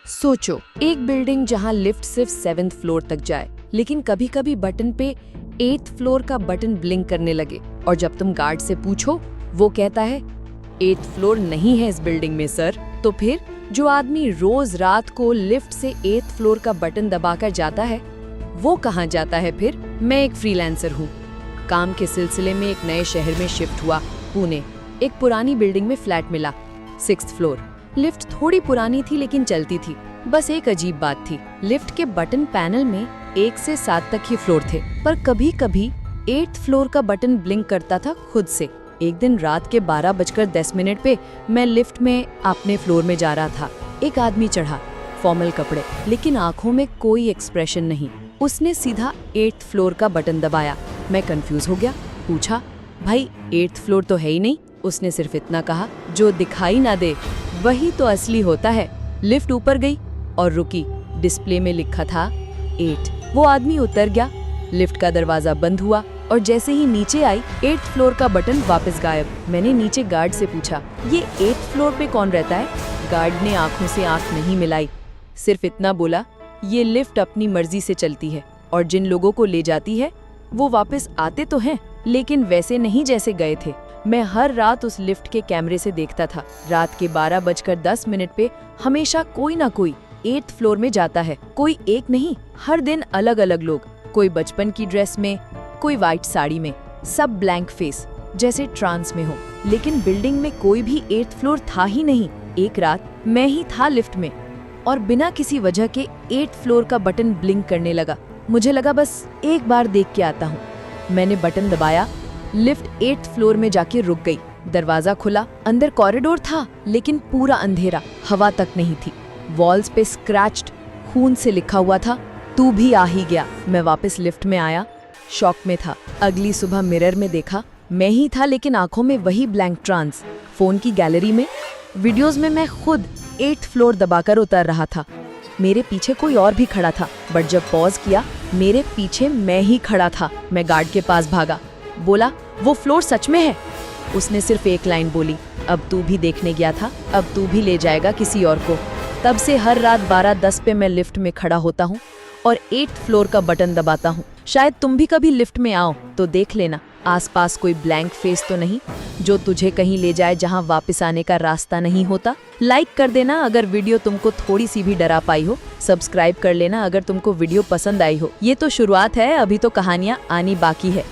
सोचो, एक बिल्डिंग जहां लिफ्ट सिर्फ 7th फ्लोर तक जाए, लेकिन कभी कभी बटन पे 8th फ्लोर का बटन ब्लिंक करने लगे और जब तुम गार्ड से पूछो वो कहता है 8th फ्लोर नहीं है इस बिल्डिंग में सर। तो फिर जो आदमी रोज रात को लिफ्ट से 8th फ्लोर का बटन दबाकर जाता है वो कहाँ जाता है फिर? मैं एक फ्रीलांसर हूँ, काम के सिलसिले में एक नए शहर में शिफ्ट हुआ, पुणे। एक पुरानी बिल्डिंग में फ्लैट मिला, 6th फ्लोर। लिफ्ट थोड़ी पुरानी थी लेकिन चलती थी। बस एक अजीब बात थी, लिफ्ट के बटन पैनल में 1 से 7 तक ही फ्लोर थे, पर कभी कभी 8th फ्लोर का बटन ब्लिंक करता था खुद से। एक दिन रात के 12:10 पे मैं लिफ्ट में अपने फ्लोर में जा रहा था। एक आदमी चढ़ा, फॉर्मल कपड़े, लेकिन आंखों में कोई एक्सप्रेशन नहीं। उसने सीधा 8th फ्लोर का बटन दबाया। मैं कंफ्यूज हो गया, पूछा भाई 8th फ्लोर तो है ही नहीं। उसने सिर्फ इतना कहा, जो दिखाई ना दे वही तो असली होता है। लिफ्ट ऊपर गई और रुकी, डिस्प्ले में लिखा था 8। वो आदमी उतर गया, लिफ्ट का दरवाजा बंद हुआ और जैसे ही नीचे आई 8th फ्लोर का बटन वापस गायब। मैंने नीचे गार्ड से पूछा, ये 8th फ्लोर पे कौन रहता है? गार्ड ने आंखों से आंख नहीं मिलाई, सिर्फ इतना बोला, ये लिफ्ट अपनी मर्जी से चलती है और जिन लोगों को ले जाती है वो वापस आते तो हैं, लेकिन वैसे नहीं जैसे गए थे। मैं हर रात उस लिफ्ट के कैमरे से देखता था। रात के 12:10 पे हमेशा कोई ना कोई 8th फ्लोर में जाता है। कोई एक नहीं, हर दिन अलग अलग लोग, कोई बचपन की ड्रेस में, कोई व्हाइट साड़ी में, सब ब्लैंक फेस, जैसे ट्रांस में हो। लेकिन बिल्डिंग में कोई भी 8th फ्लोर था ही नहीं। एक रात मैं ही था लिफ्ट में और बिना किसी वजह के 8th फ्लोर का बटन ब्लिंक करने लगा। मुझे लगा बस एक बार देख के आता हूँ। मैंने बटन दबाया, लिफ्ट 8th फ्लोर में जाके रुक गई। दरवाजा खुला, अंदर कॉरिडोर था लेकिन पूरा अंधेरा, हवा तक नहीं थी। वॉल्स पे स्क्रैच्ड खून से लिखा हुआ था, तू भी आ ही गया। मैं वापस लिफ्ट में आया, शॉक में था। अगली सुबह मिरर में देखा, मैं ही था लेकिन आंखों में वही ब्लैंक ट्रांस। फोन की गैलरी में वीडियोस में मैं खुद 8th फ्लोर दबाकर उतर रहा था। मेरे पीछे कोई और भी खड़ा था, बट जब पॉज किया मेरे पीछे मैं ही खड़ा था। मैं गार्ड के पास भागा, बोला वो फ्लोर सच में है? उसने सिर्फ एक लाइन बोली, अब तू भी देखने गया था, अब तू भी ले जाएगा किसी और को। तब से हर रात 12:10 पे मैं लिफ्ट में खड़ा होता हूँ और 8th फ्लोर का बटन दबाता हूँ। शायद तुम भी कभी लिफ्ट में आओ तो देख लेना, आसपास कोई ब्लैंक फेस तो नहीं जो तुझे कहीं ले जाए जहाँ वापस आने का रास्ता नहीं होता। लाइक कर देना अगर वीडियो तुमको थोड़ी सी भी डरा पाई हो। सब्सक्राइब कर लेना अगर तुमको वीडियो पसंद आई हो। ये तो शुरुआत है, अभी तो कहानियाँ आनी बाकी है।